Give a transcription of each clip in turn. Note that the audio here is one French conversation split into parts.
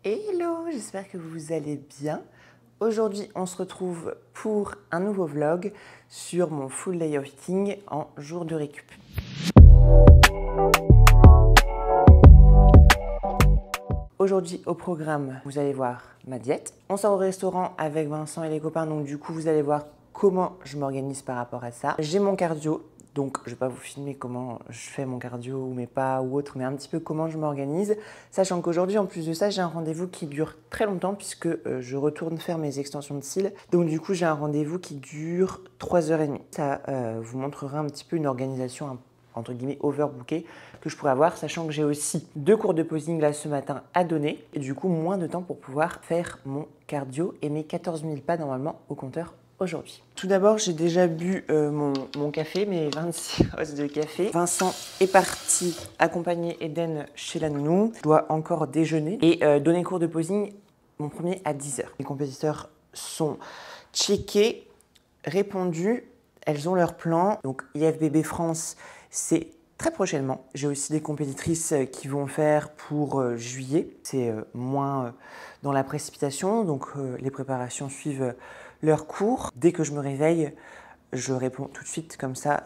Hello, j'espère que vous allez bien. Aujourd'hui, on se retrouve pour un nouveau vlog sur mon full day of eating en jour de récup. Aujourd'hui, au programme, vous allez voir ma diète. On sort au restaurant avec Vincent et les copains, donc du coup, vous allez voir comment je m'organise par rapport à ça. J'ai mon cardio. Donc, je ne vais pas vous filmer comment je fais mon cardio ou mes pas ou autre, mais un petit peu comment je m'organise. Sachant qu'aujourd'hui, en plus de ça, j'ai un rendez-vous qui dure très longtemps puisque je retourne faire mes extensions de cils. Donc, du coup, j'ai un rendez-vous qui dure 3h30. Ça vous montrera un petit peu une organisation entre guillemets overbookée que je pourrais avoir, sachant que j'ai aussi 2 cours de posing là ce matin à donner. Et du coup, moins de temps pour pouvoir faire mon cardio et mes 14 000 pas normalement au compteur aujourd'hui. Tout d'abord, j'ai déjà bu mon café, mes 26 osses de café. Vincent est parti accompagner Eden chez la nounou. Je dois encore déjeuner et donner cours de posing, mon premier à 10h. Les compétiteurs sont checkés, répondus, elles ont leur plan. Donc IFBB France, c'est très prochainement. J'ai aussi des compétitrices qui vont faire pour juillet. C'est moins dans la précipitation, donc les préparations suivent leur cours. Dès que je me réveille, je réponds tout de suite, comme ça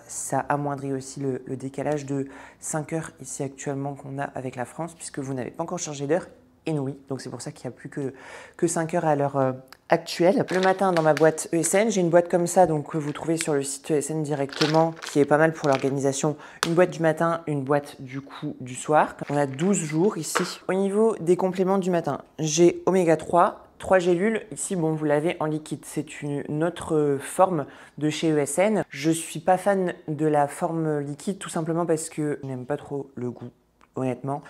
amoindrit aussi le décalage de 5 heures ici actuellement qu'on a avec la France, puisque vous n'avez pas encore changé d'heure, et nous oui, donc c'est pour ça qu'il n'y a plus que 5 heures à l'heure actuelle. Le matin, dans ma boîte ESN, j'ai une boîte comme ça, donc que vous trouvez sur le site ESN directement, qui est pas mal pour l'organisation. Une boîte du matin, une boîte du coup du soir. On a 12 jours ici. Au niveau des compléments du matin, j'ai oméga 3, 3 gélules, ici bon vous l'avez en liquide, c'est une autre forme de chez ESN. Je suis pas fan de la forme liquide tout simplement parce que je n'aime pas trop le goût, honnêtement.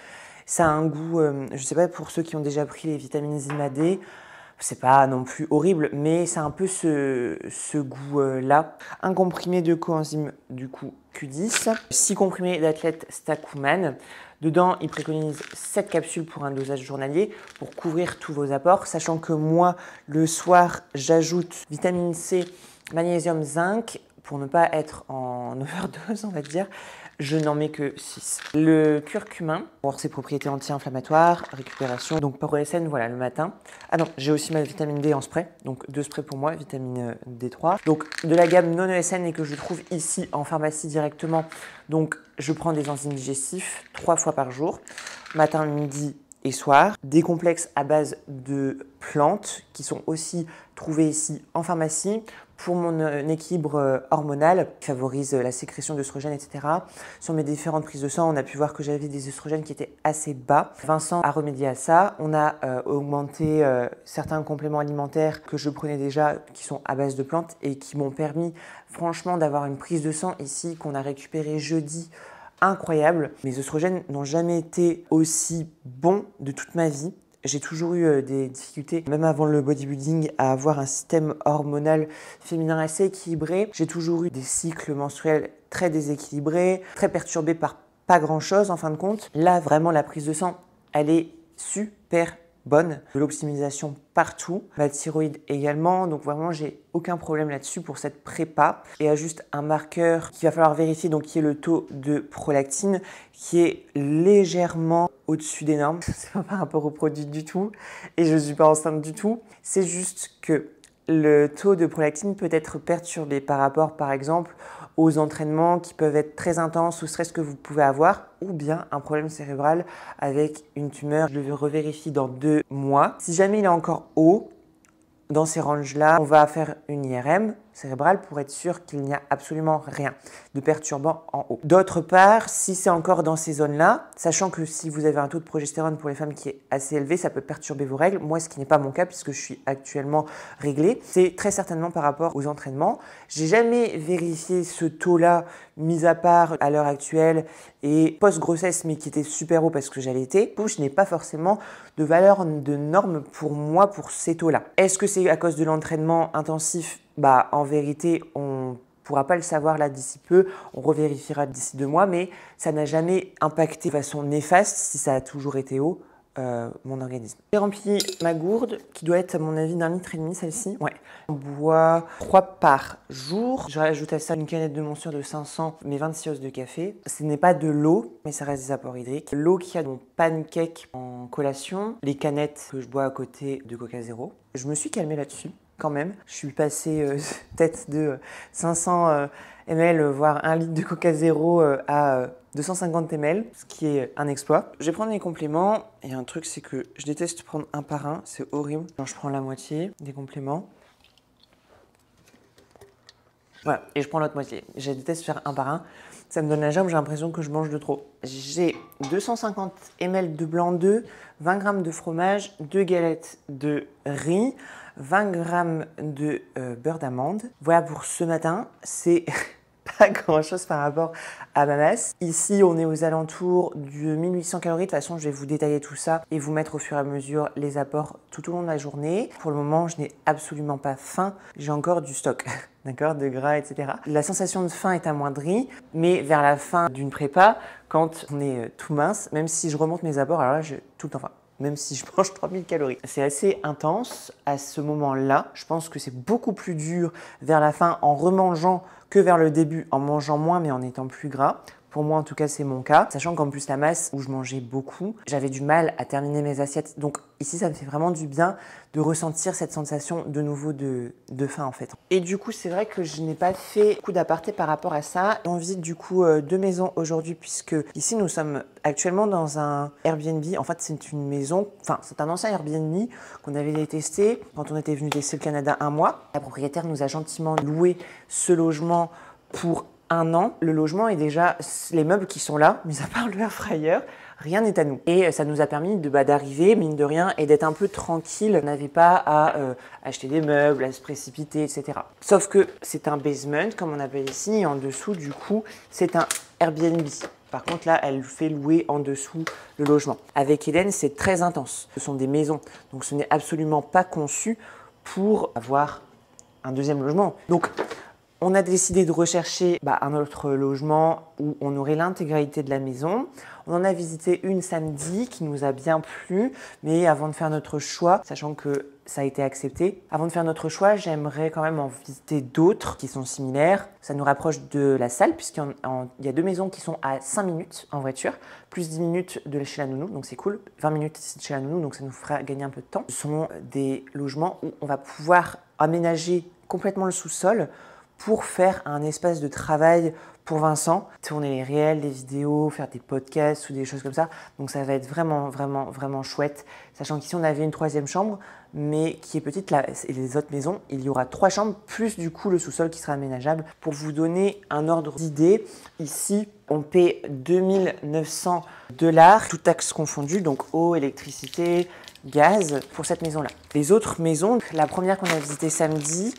Ça a un goût, je sais pas pour ceux qui ont déjà pris les vitamines Zima-D, c'est pas non plus horrible, mais c'est un peu ce goût-là. Un comprimé de coenzyme du coup Q10, 6 comprimés d'athlète Stakuman. Dedans, il préconise 7 capsules pour un dosage journalier pour couvrir tous vos apports, sachant que moi, le soir, j'ajoute vitamine C, magnésium, zinc, pour ne pas être en overdose, on va dire. Je n'en mets que 6. Le curcumin, pour ses propriétés anti-inflammatoires, récupération, donc pour ESN, voilà, le matin. Ah non, j'ai aussi ma vitamine D en spray, donc 2 sprays pour moi, vitamine D3. Donc de la gamme non ESN et que je trouve ici en pharmacie directement. Donc je prends des enzymes digestifs 3 fois par jour, matin, midi et soir. Des complexes à base de plantes qui sont aussi trouvés ici en pharmacie pour mon équilibre hormonal, qui favorise la sécrétion d'œstrogènes, etc. Sur mes différentes prises de sang, on a pu voir que j'avais des œstrogènes qui étaient assez bas. Vincent a remédié à ça. On a augmenté certains compléments alimentaires que je prenais déjà, qui sont à base de plantes et qui m'ont permis franchement d'avoir une prise de sang ici qu'on a récupérée jeudi. Incroyable. Mes œstrogènes n'ont jamais été aussi bons de toute ma vie. J'ai toujours eu des difficultés, même avant le bodybuilding, à avoir un système hormonal féminin assez équilibré. J'ai toujours eu des cycles menstruels très déséquilibrés, très perturbés par pas grand-chose en fin de compte. Là, vraiment, la prise de sang, elle est super bonne. De l'optimisation partout, la thyroïde également, donc vraiment j'ai aucun problème là-dessus pour cette prépa. Et il y a juste un marqueur qu'il va falloir vérifier, donc qui est le taux de prolactine, qui est légèrement au-dessus des normes. C'est pas par rapport au produit du tout, et je ne suis pas enceinte du tout. C'est juste que le taux de prolactine peut être perturbé par rapport, par exemple, aux entraînements qui peuvent être très intenses, au stress que vous pouvez avoir, ou bien un problème cérébral avec une tumeur. Je le revérifie dans 2 mois. Si jamais il est encore haut, dans ces ranges-là, on va faire une IRM cérébrale pour être sûr qu'il n'y a absolument rien de perturbant en haut. D'autre part, si c'est encore dans ces zones-là, sachant que si vous avez un taux de progestérone pour les femmes qui est assez élevé, ça peut perturber vos règles. Moi, ce qui n'est pas mon cas puisque je suis actuellement réglée, c'est très certainement par rapport aux entraînements. J'ai jamais vérifié ce taux-là, mis à part à l'heure actuelle et post-grossesse, mais qui était super haut parce que j'allaitais. Je n'ai pas forcément de valeur de norme pour moi pour ces taux-là. Est-ce que c'est à cause de l'entraînement intensif? Bah, en vérité, on ne pourra pas le savoir là d'ici peu, on revérifiera d'ici 2 mois, mais ça n'a jamais impacté de façon néfaste si ça a toujours été haut. mon organisme. J'ai rempli ma gourde qui doit être à mon avis d'1,5 litre celle-ci. Ouais. On boit 3 par jour. Je rajoute à ça une canette de Monster de 500 mais 26 onces de café. Ce n'est pas de l'eau mais ça reste des apports hydriques. L'eau qu'il y a dans mon pancake en collation. Les canettes que je bois à côté de Coca Zéro. Je me suis calmée là-dessus quand même. Je suis passée peut-être de 500 ml voire 1 litre de Coca Zéro à 250 ml, ce qui est un exploit. Je vais prendre les compléments. Et un truc, c'est que je déteste prendre un par un. C'est horrible. Alors, je prends la moitié des compléments. Voilà, et je prends l'autre moitié. Je déteste faire un par un. Ça me donne la gerbe, j'ai l'impression que je mange de trop. J'ai 250 ml de blanc d'œuf, 20 g de fromage, 2 galettes de riz, 20 g de beurre d'amande. Voilà pour ce matin. C'est pas grand chose par rapport à ma masse. Ici, on est aux alentours de 1800 calories. De toute façon, je vais vous détailler tout ça et vous mettre au fur et à mesure les apports tout au long de la journée. Pour le moment, je n'ai absolument pas faim. J'ai encore du stock, d'accord, de gras, etc. La sensation de faim est amoindrie, mais vers la fin d'une prépa, quand on est tout mince, même si je remonte mes apports, alors là, j'ai tout le temps faim. Même si je mange 3000 calories. C'est assez intense à ce moment-là. Je pense que c'est beaucoup plus dur vers la fin en remangeant que vers le début en mangeant moins mais en étant plus gras. Pour moi, en tout cas, c'est mon cas. Sachant qu'en plus, la masse où je mangeais beaucoup, j'avais du mal à terminer mes assiettes. Donc ici, ça me fait vraiment du bien de ressentir cette sensation de nouveau de faim, en fait. Et du coup, c'est vrai que je n'ai pas fait beaucoup d'aparté par rapport à ça. On visite du coup 2 maisons aujourd'hui puisque ici, nous sommes actuellement dans un Airbnb. En fait, c'est une maison, enfin, c'est un ancien Airbnb qu'on avait testé quand on était venu tester le Canada 1 mois. La propriétaire nous a gentiment loué ce logement pour 1 an. Le logement est déjà, les meubles qui sont là, mis à part le air fryer, rien n'est à nous. Et ça nous a permis d'arriver, mine de rien, et d'être un peu tranquille. On n'avait pas à acheter des meubles, à se précipiter, etc. Sauf que c'est un basement, comme on appelle ici, et en dessous, du coup, c'est un Airbnb. Par contre, là, elle fait louer en dessous le logement. Avec Eden, c'est très intense. Ce sont des maisons, donc ce n'est absolument pas conçu pour avoir un deuxième logement. Donc, on a décidé de rechercher un autre logement où on aurait l'intégralité de la maison. On en a visité une samedi qui nous a bien plu, mais avant de faire notre choix, sachant que ça a été accepté, avant de faire notre choix, j'aimerais quand même en visiter d'autres qui sont similaires. Ça nous rapproche de la salle puisqu'il y a 2 maisons qui sont à 5 minutes en voiture, plus 10 minutes de chez la nounou, donc c'est cool. 20 minutes ici de chez la nounou, donc ça nous fera gagner un peu de temps. Ce sont des logements où on va pouvoir aménager complètement le sous-sol pour faire un espace de travail pour Vincent, tourner les réels, les vidéos, faire des podcasts ou des choses comme ça. Donc ça va être vraiment, vraiment, vraiment chouette. Sachant qu'ici, on avait une 3e chambre, mais qui est petite. Là, et les autres maisons, il y aura 3 chambres, plus du coup le sous-sol qui sera aménageable. Pour vous donner un ordre d'idée, ici, on paie 2900 $, tout taxes confondues, donc eau, électricité, gaz, pour cette maison-là. Les autres maisons, la première qu'on a visitée samedi,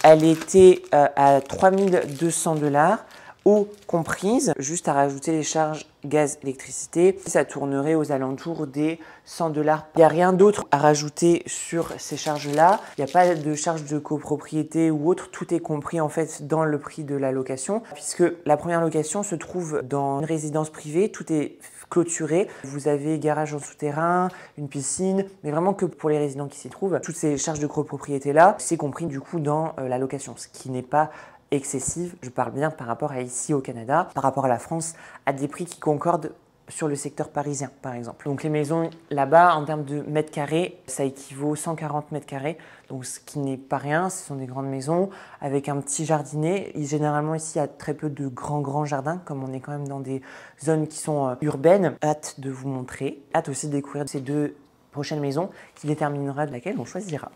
elle était à 3200 $, eau comprise, juste à rajouter les charges gaz, électricité. Ça tournerait aux alentours des 100 $. Il n'y a rien d'autre à rajouter sur ces charges-là. Il n'y a pas de charge de copropriété ou autre. Tout est compris en fait dans le prix de la location, puisque la première location se trouve dans une résidence privée. Tout est clôturé. Vous avez garage en souterrain, une piscine, mais vraiment que pour les résidents qui s'y trouvent. Toutes ces charges de copropriété-là, c'est compris du coup dans la location, ce qui n'est pas excessive. Je parle bien par rapport à ici au Canada, par rapport à la France, à des prix qui concordent sur le secteur parisien, par exemple. Donc les maisons là-bas, en termes de mètres carrés, ça équivaut 140 mètres carrés, donc ce qui n'est pas rien. Ce sont des grandes maisons avec un petit jardinet. Et généralement ici, il y a très peu de grands jardins, comme on est quand même dans des zones qui sont urbaines. Hâte de vous montrer, hâte aussi de découvrir ces 2 prochaines maisons qui déterminera de laquelle on choisira.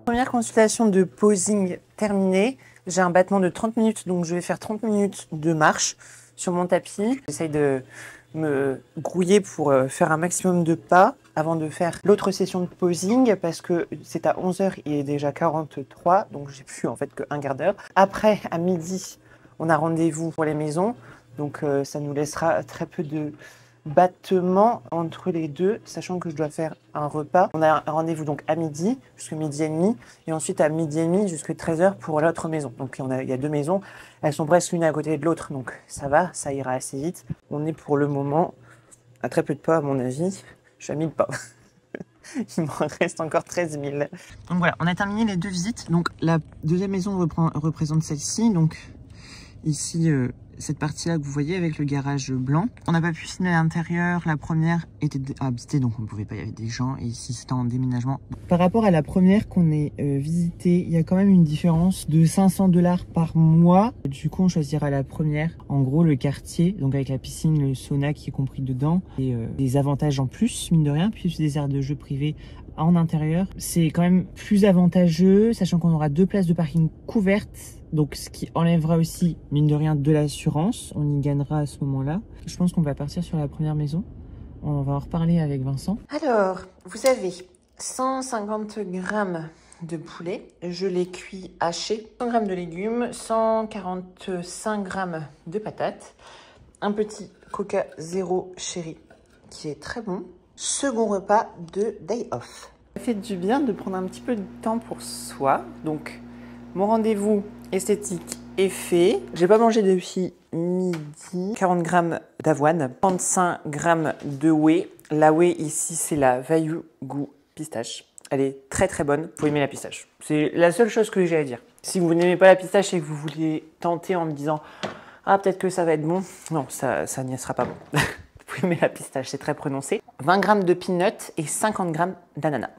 Première consultation de posing terminée. J'ai un battement de 30 minutes, donc je vais faire 30 minutes de marche sur mon tapis. J'essaye de me grouiller pour faire un maximum de pas avant de faire l'autre session de posing parce que c'est à 11 h, il est déjà 43, donc j'ai plus en fait qu'un quart d'heure. Après, à midi, on a rendez-vous pour les maisons, donc ça nous laissera très peu de battement entre les deux, sachant que je dois faire un repas. On a un rendez-vous donc à midi, jusqu'à midi et demi, et ensuite à midi et demi jusqu'à 13h pour l'autre maison. Donc il y a deux maisons, elles sont presque l'une à côté de l'autre, donc ça va, ça ira assez vite. On est pour le moment à très peu de pas à mon avis, je suis à 1000 pas. Il m'en reste encore 13 000. Donc voilà, on a terminé les deux visites. Donc la deuxième maison représente celle-ci, donc ici cette partie-là que vous voyez avec le garage blanc. On n'a pas pu filmer à l'intérieur. La première était habitée, donc on ne pouvait pas y avoir des gens. Et ici, c'était en déménagement. Par rapport à la première qu'on ait visitée, il y a quand même une différence de 500 $ par mois. Du coup, on choisira la première. En gros, le quartier, donc avec la piscine, le sauna qui est compris dedans. Et des avantages en plus, mine de rien, plus des aires de jeux privées en intérieur. C'est quand même plus avantageux, sachant qu'on aura 2 places de parking couvertes. Donc, ce qui enlèvera aussi, mine de rien, de l'assurance. On y gagnera à ce moment-là. Je pense qu'on va partir sur la première maison. On va en reparler avec Vincent. Alors, vous avez 150 grammes de poulet. Je l'ai cuit haché. 100 grammes de légumes. 145 grammes de patates. Un petit Coca Zéro Chéri qui est très bon. Second repas de day off. Ça fait du bien de prendre un petit peu de temps pour soi. Donc, mon rendez-vous esthétique est fait. J'ai pas mangé depuis midi. 40 grammes d'avoine, 35 grammes de whey. La whey ici, c'est la Vailloux goût pistache. Elle est très très bonne. Faut aimer la pistache. C'est la seule chose que j'ai à dire. Si vous n'aimez pas la pistache et que vous voulez tenter en me disant « Ah, peut-être que ça va être bon », non, ça n'y sera pas bon. Vous aimez la pistache, c'est très prononcé. 20 grammes de peanuts et 50 grammes d'ananas.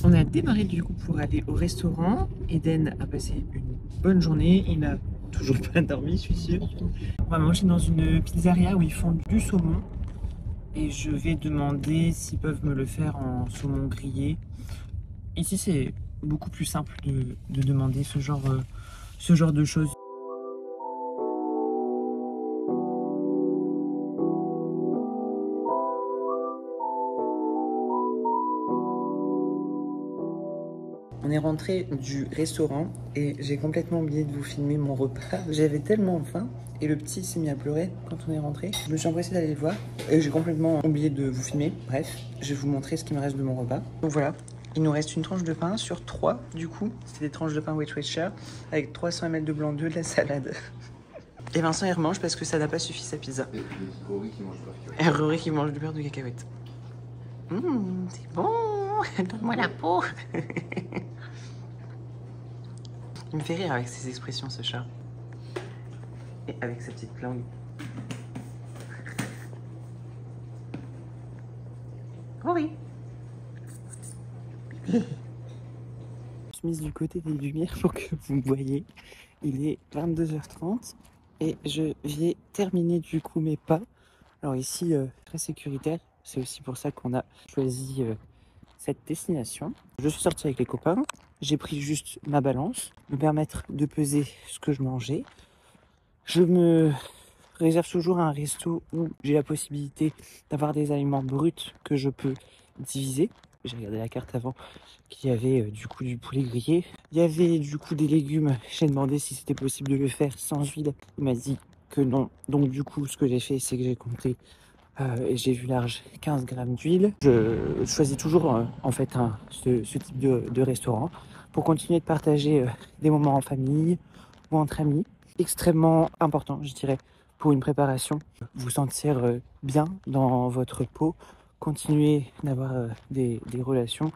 On a démarré du coup pour aller au restaurant. Eden a passé une bonne journée. Il n'a toujours pas dormi, je suis sûre. On va manger dans une pizzeria où ils font du saumon. Et je vais demander s'ils peuvent me le faire en saumon grillé. Ici, c'est beaucoup plus simple de demander ce genre de choses. On est rentré du restaurant et j'ai complètement oublié de vous filmer mon repas. J'avais tellement faim et le petit s'est mis à pleurer quand on est rentré. Je me suis empressée d'aller le voir et j'ai complètement oublié de vous filmer. Bref, je vais vous montrer ce qui me reste de mon repas. Donc voilà, il nous reste une tranche de pain sur 3 du coup. C'est des tranches de pain Weight Watcher avec 300 ml de blanc d'œuf, de la salade. Et Vincent il remange parce que ça n'a pas suffi sa pizza. Et Rory qui mange du beurre de cacahuète. Et Rory qui mange du beurre de cacahuète. C'est bon. Donne-moi la peau. Il me fait rire avec ses expressions, ce chat. Et avec sa petite langue. Oh oui. Je suis mise du côté des lumières pour que vous me voyez. Il est 22h30 et je vais terminer du coup mes pas. Alors ici, très sécuritaire. C'est aussi pour ça qu'on a choisi cette destination. Je suis sorti avec les copains. J'ai pris juste ma balance, me permettre de peser ce que je mangeais. Je me réserve toujours un resto où j'ai la possibilité d'avoir des aliments bruts que je peux diviser. J'ai regardé la carte avant qu'il y avait du coup du poulet grillé. Il y avait du coup des légumes. J'ai demandé si c'était possible de le faire sans huile. Il m'a dit que non. Donc du coup, ce que j'ai fait, c'est que j'ai compté et j'ai vu large 15 grammes d'huile. Je choisis toujours en fait ce type de restaurant pour continuer de partager des moments en famille ou entre amis. Extrêmement important, je dirais, pour une préparation. Vous sentir bien dans votre peau, continuer d'avoir des relations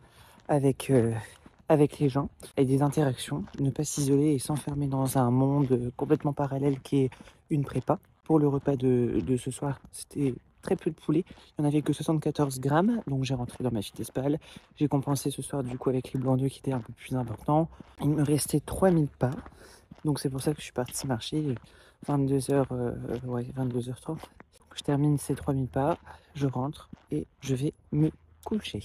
avec les gens et des interactions, ne pas s'isoler et s'enfermer dans un monde complètement parallèle qui est une prépa. Pour le repas de ce soir, c'était très peu de poulet, il n'y en avait que 74 grammes, donc j'ai rentré dans ma Fitness-Pal. J'ai compensé ce soir du coup avec les blancs d'œufs qui étaient un peu plus importants. Il me restait 3000 pas, donc c'est pour ça que je suis parti marcher 22h30. Je termine ces 3000 pas, je rentre et je vais me coucher.